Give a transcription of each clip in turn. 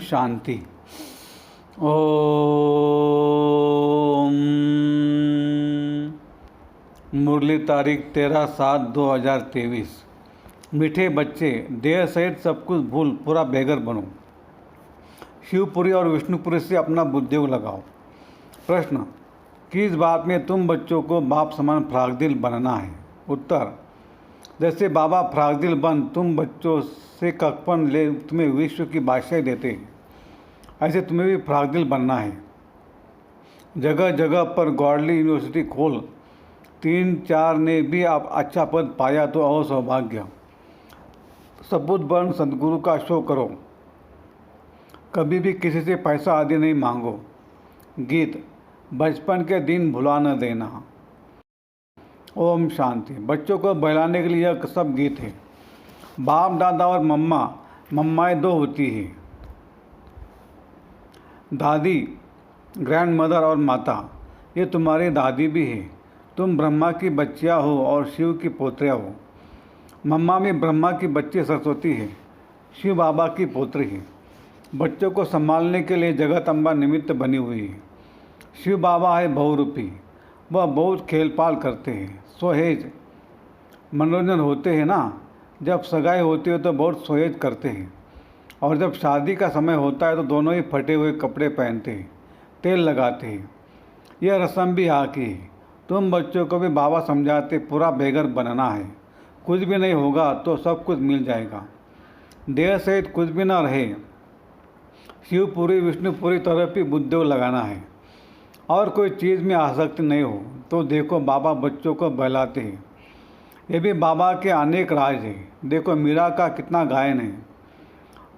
शांति। ओम। मुरली तारीख 13/7/2023। मीठे बच्चे, देह सहित सब कुछ भूल पूरा बेघर बनो। शिवपुरी और विष्णुपुरी से अपना बुद्धियोग लगाओ। प्रश्न, किस बात में तुम बच्चों को बाप समान फ्राकदिल बनना है? उत्तर, जैसे बाबा फ्राकदिल बन तुम बच्चों से ककपन ले तुम्हें विश्व की बादशाही देते हैं, ऐसे तुम्हें भी फ्राकदिल बनना है। जगह जगह पर गॉडली यूनिवर्सिटी खोल, 3-4 ने भी आप अच्छा पद पाया तो और सौभाग्य। सबूत बन सदगुरु का शो करो, कभी भी किसी से पैसा आदि नहीं मांगो। गीत, बचपन के दिन भुला न देना। ओम शांति। बच्चों को बहलाने के लिए यह सब गीत है। बाप दादा और मम्माएँ 2 होती है, दादी ग्रैंड मदर और माता। ये तुम्हारी दादी भी है। तुम ब्रह्मा की बच्चियाँ हो और शिव की पोत्रियाँ हो। मम्मा में ब्रह्मा की बच्ची सरस्वती है, शिव बाबा की पोत्री है। बच्चों को संभालने के लिए जगत अम्बा निमित्त बनी हुई है। शिव बाबा है बहुरूपी, वह बहुत खेलपाल करते हैं। सोहेज मनोरंजन होते हैं ना। जब सगाई होती है तो बहुत सोहेज करते हैं, और जब शादी का समय होता है तो दोनों ही फटे हुए कपड़े पहनते हैं, तेल लगाते हैं। यह रस्म भी यहाँ की है। तुम बच्चों को भी बाबा समझाते पूरा बेघर बनना है। कुछ भी नहीं होगा तो सब कुछ मिल जाएगा। देह सहित कुछ भी ना रहे। शिवपुरी विष्णुपुरी तरफ ही बुद्धियोग लगाना है, और कोई चीज़ में आसक्ति नहीं हो। तो देखो बाबा बच्चों को बहलाते हैं। ये भी बाबा के अनेक राज हैं। देखो मीरा का कितना गायन है।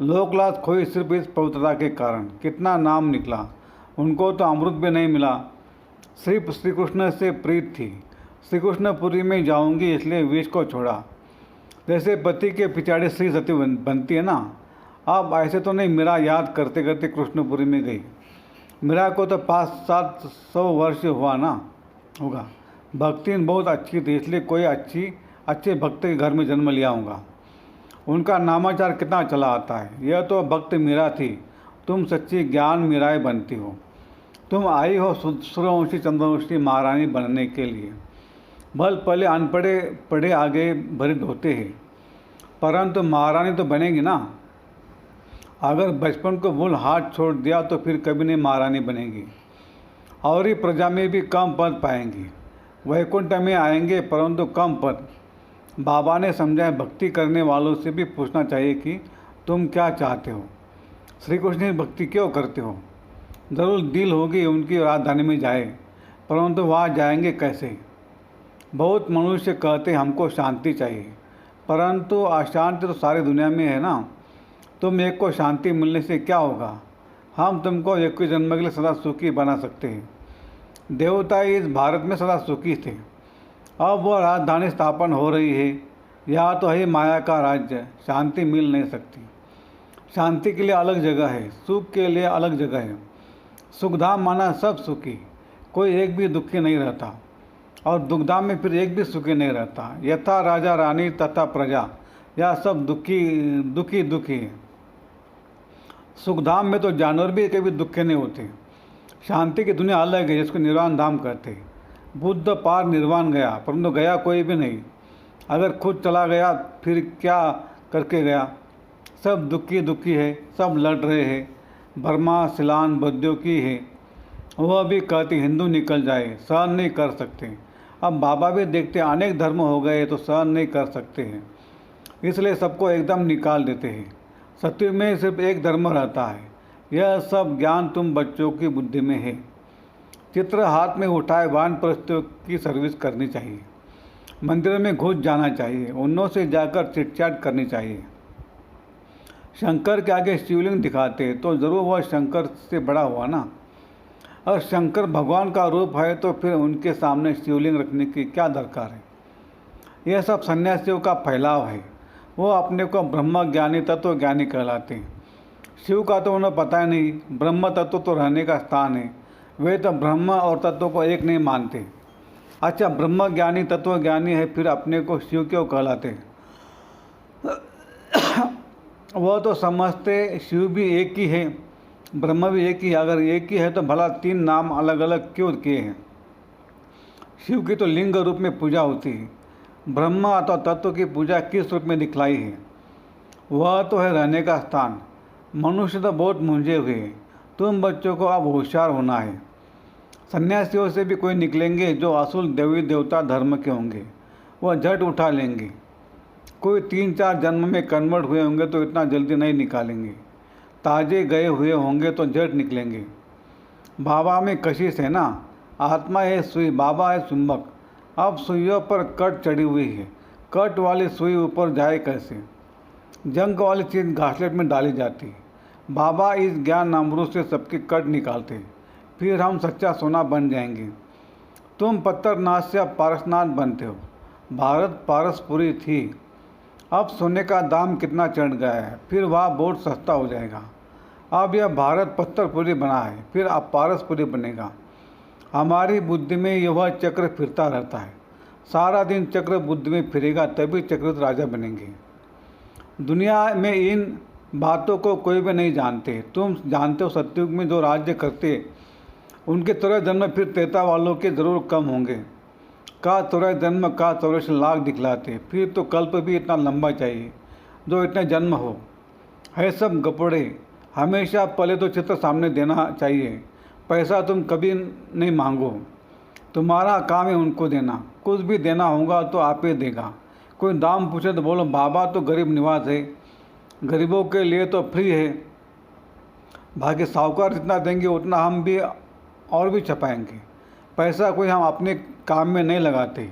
लोकलाज खोई सिर्फ इस पवित्रता के कारण। कितना नाम निकला। उनको तो अमृत भी नहीं मिला। सिर्फ श्री कृष्ण से प्रीत थी। श्री कृष्णपुरी में जाऊंगी इसलिए विष को छोड़ा। जैसे पति के पिछाड़ी श्री सती बनती है ना। अब ऐसे तो नहीं, मीरा याद करते करते कृष्णपुरी में गई। मीरा को तो 500-700 वर्ष हुआ ना होगा। भक्ति बहुत अच्छी थी, इसलिए कोई अच्छे भक्त के घर में जन्म लिया होगा। उनका नामाचार कितना चला आता है। यह तो भक्त मीरा थी। तुम सच्ची ज्ञान मीराएँ बनती हो। तुम आई हो सूर्यवंशी चंद्रवंशी महारानी बनने के लिए। भल पहले अनपढ़े पढ़े आगे भरित होते हैं, परंतु महारानी तो बनेगी ना। अगर बचपन को भूल हाथ छोड़ दिया तो फिर कभी नहीं महारानी बनेगी। और ही प्रजा में भी कम पद पाएंगी। वैकुंठ में आएंगे परंतु कम पद। बाबा ने समझा है भक्ति करने वालों से भी पूछना चाहिए कि तुम क्या चाहते हो, श्री कृष्ण की भक्ति क्यों करते हो। ज़रूर दिल होगी उनकी राजधानी में जाए, परंतु वहाँ जाएंगे कैसे। बहुत मनुष्य कहते हमको शांति चाहिए, परंतु अशांति तो सारी दुनिया में है ना। तुम एक को शांति मिलने से क्या होगा। हम तुमको एक ही जन्म के लिए सदा सुखी बना सकते हैं। देवता इस भारत में सदा सुखी थे। अब वह राजधानी स्थापन हो रही है। यहाँ तो है माया का राज्य, शांति मिल नहीं सकती। शांति के लिए अलग जगह है, सुख के लिए अलग जगह है। सुखधाम माना सब सुखी, कोई एक भी दुखी नहीं रहता, और दुखधाम में फिर एक भी सुखी नहीं रहता। यथा राजा रानी तथा प्रजा, यह सब दुखी है। सुखधाम में तो जानवर भी कभी दुखी नहीं होते। शांति की दुनिया अलग है, जिसको निर्वाण धाम कहते हैं। बुद्ध पार निर्वाण गया, परंतु गया कोई भी नहीं। अगर खुद चला गया फिर क्या करके गया। सब दुखी है, सब लड़ रहे हैं। बर्मा सिलान बद्यों की है। वह भी कहती हिंदू निकल जाए, सहन नहीं कर सकते। अब बाबा भी देखते अनेक धर्म हो गए तो सहन नहीं कर सकते हैं, इसलिए सबको एकदम निकाल देते हैं। सत्य में सिर्फ एक धर्म रहता है। यह सब ज्ञान तुम बच्चों की बुद्धि में है। चित्र हाथ में उठाए वानप्रस्थों की सर्विस करनी चाहिए। मंदिर में घुस जाना चाहिए, उन्हों से जाकर चिटचाट करनी चाहिए। शंकर के आगे शिवलिंग दिखाते तो ज़रूर वह शंकर से बड़ा हुआ ना। और शंकर भगवान का रूप है तो फिर उनके सामने शिवलिंग रखने की क्या दरकार है। यह सब सन्यासियों का फैलाव है। वो अपने को ब्रह्म ज्ञानी तत्व ज्ञानी कहलाते हैं। शिव का तो उन्हें पता ही नहीं। ब्रह्म तत्व तो रहने का स्थान है। वे तो ब्रह्म और तत्व को एक नहीं मानते। अच्छा, ब्रह्म ज्ञानी तत्व ज्ञानी है, फिर अपने को शिव क्यों कहलाते हैं। वह तो समझते शिव भी एक ही है, ब्रह्म भी एक ही है। अगर एक ही है तो भला 3 नाम अलग अलग क्यों किए हैं? शिव की तो लिंग रूप में पूजा होती है, ब्रह्म अथवा तत्व की पूजा किस रूप में दिखलाई है? वह तो है रहने का स्थान। मनुष्य तो बहुत मूंझे हुए हैं। तुम बच्चों को अब होशियार होना है। सन्यासियों से भी कोई निकलेंगे जो असूल देवी देवता धर्म के होंगे, वह झट उठा लेंगे। कोई 3-4 जन्म में कन्वर्ट हुए होंगे तो इतना जल्दी नहीं निकालेंगे। ताजे गए हुए होंगे तो झट निकलेंगे। बाबा में कशिश है ना, आत्मा है सुई, बाबा है चुंबक। अब सुइयों पर कट चढ़ी हुई है, कट वाली सुई ऊपर जाए कैसे? जंग वाली चीज़ घासलेट में डाली जाती है। बाबा इस ज्ञान अमृत से सबकी कट निकालते, फिर हम सच्चा सोना बन जाएंगे। तुम पत्थरनाथ से अब पारसनाथ बनते हो। भारत पारसपुरी थी, अब सोने का दाम कितना चढ़ गया है, फिर वह बहुत सस्ता हो जाएगा। अब यह भारत पत्थरपुरी बना है, फिर अब पारसपुरी बनेगा। हमारी बुद्धि में यह चक्र फिरता रहता है। सारा दिन चक्र बुद्धि में फिरेगा, तभी चक्रवर्ती राजा बनेंगे। दुनिया में इन बातों को कोई भी नहीं जानते। तुम जानते हो सतयुग में जो राज्य करते उनके 13 जन्म फिर 13 वालों के ज़रूर कम होंगे। का 13 जन्म का 84 लाख दिखलाते, फिर तो कल्प भी इतना लंबा चाहिए जो इतने जन्म हो। है सब गपड़े। हमेशा पहले तो चित्र सामने देना चाहिए। पैसा तुम कभी नहीं मांगो, तुम्हारा काम है उनको देना। कुछ भी देना होगा तो आप ही देगा। कोई दाम पूछे तो बोलो बाबा तो गरीब निवास है, गरीबों के लिए तो फ्री है। बाकी साहूकार जितना देंगे उतना हम भी और भी छपाएंगे। पैसा कोई हम अपने काम में नहीं लगाते,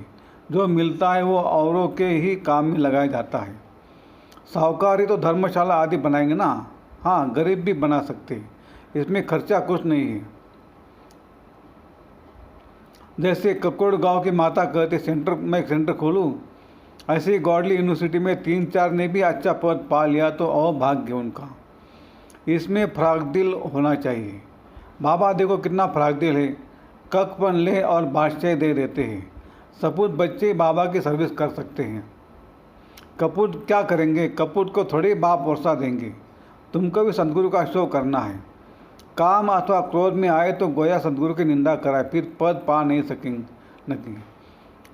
जो मिलता है वो औरों के ही काम में लगाया जाता है। साहूकार ही तो धर्मशाला आदि बनाएंगे ना। हाँ, गरीब भी बना सकते, इसमें खर्चा कुछ नहीं है। जैसे ककोड़ गांव की माता कहते सेंटर, मैं एक सेंटर खोलूँ, ऐसे ही गॉडली यूनिवर्सिटी में 3-4 ने भी अच्छा पद पा लिया तो अभाग्य उनका। इसमें फराकदिल होना चाहिए। बाबा देखो कितना फराकदिल है, ककपन ले और बादशाह दे देते हैं। सपूत बच्चे बाबा की सर्विस कर सकते हैं। कपूत क्या करेंगे? कपूत को थोड़ी बाप वर्षा देंगे। तुमको भी सदगुरु का शो करना है। काम अथवा क्रोध में आए तो गोया सदगुरु की निंदा कराए, फिर पद पा नहीं सकेंगे।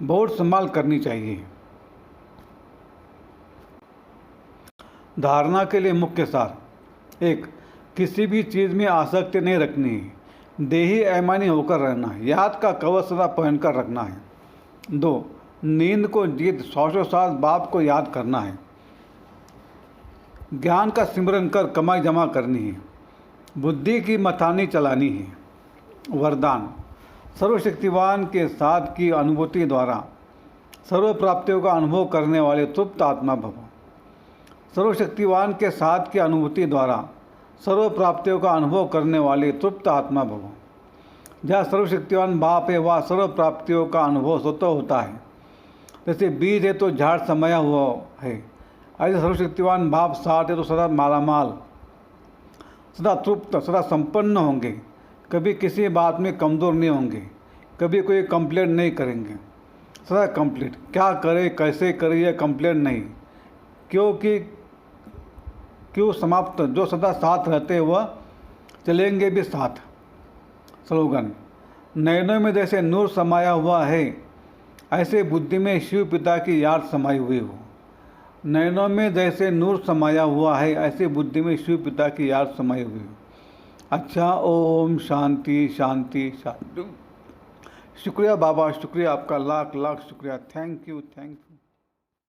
बहुत संभाल करनी चाहिए। धारणा के लिए मुख्य सार: 1. किसी भी चीज़ में आसक्ति नहीं रखनी है, देही ऐमानी होकर रहना है, याद का कवच सदा पहनकर रखना है। 2. नींद को जीत श्वासोश्वास बाप को याद करना है। ज्ञान का सिमरन कर कमाई जमा करनी है, बुद्धि की मथानी चलानी है। वरदान: सर्वशक्तिवान के साथ की अनुभूति द्वारा सर्व प्राप्तियों का अनुभव करने वाले तृप्त आत्मा भव। सर्वशक्तिवान के साथ की अनुभूति द्वारा सर्व प्राप्तियों का अनुभव करने वाले तृप्त आत्मा भव। जहाँ सर्वशक्तिवान बाप है वहाँ सर्व प्राप्तियों का अनुभव स्वतः होता है। जैसे बीज है तो झाड़ समाया हुआ है, ऐसे सर्वशक्तिवान बाप साथ है तो सदा मालामाल, सदा तृप्त, सदा संपन्न होंगे। कभी किसी बात में कमज़ोर नहीं होंगे, कभी कोई कंप्लेंट नहीं करेंगे, सदा कंप्लीट। क्या करे कैसे करे यह कंप्लेंट नहीं, क्योंकि क्यों समाप्त। जो सदा साथ रहते वह चलेंगे भी साथ। स्लोगन: नयनों में जैसे नूर समाया हुआ है, ऐसे बुद्धि में शिव पिता की याद समाई हुई हो। नयनों में जैसे नूर समाया हुआ है, ऐसे बुद्धि में शिव पिता की याद समाई हुई हो। अच्छा, ओम शांति शांति शांति। शुक्रिया बाबा, शुक्रिया आपका, लाख लाख शुक्रिया। Thank you.